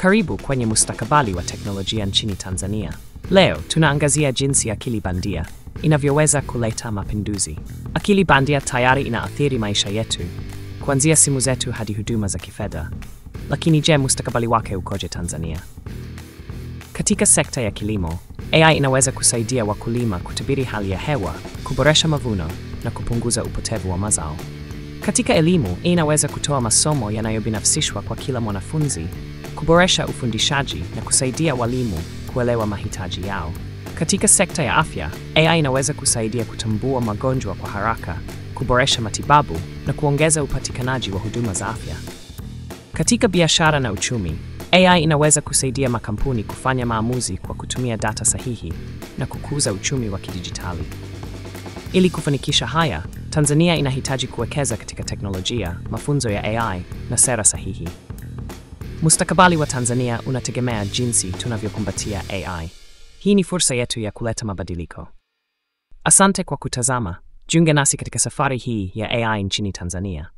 Karibu kwenye mustakabali wa teknolojia nchini Tanzania. Leo tunaangazia jinsi akili bandia inavyoweza kuleta mapinduzi. Akili bandia tayari inaathiri maisha yetu, kuanzia simu zetu hadi huduma za kifedha. Lakini je, mustakabali wake ukoje Tanzania? Katika sekta ya kilimo, AI inaweza kusaidia wakulima kutabiri hali ya hewa, kuboresha mavuno na kupunguza upotevu wa mazao. Katika elimu, inaweza kutoa masomo yanayobinafsishwa kwa kila mwanafunzi, kuboresha ufundishaji na kusaidia walimu kuelewa mahitaji yao. Katika sekta ya afya, AI inaweza kusaidia kutambua magonjwa kwa haraka, kuboresha matibabu na kuongeza upatikanaji wa huduma za afya. Katika biashara na uchumi, AI inaweza kusaidia makampuni kufanya maamuzi kwa kutumia data sahihi na kukuza uchumi wa kidijitali. Ili kufanikisha haya, Tanzania inahitaji kuwekeza katika teknolojia, mafunzo ya AI na sera sahihi. Mustakabali wa Tanzania unategemea jinsi tunavyokumbatia AI. Hii ni fursa yetu ya kuleta mabadiliko. Asante kwa kutazama. Jiunge nasi katika safari hii ya AI nchini Tanzania.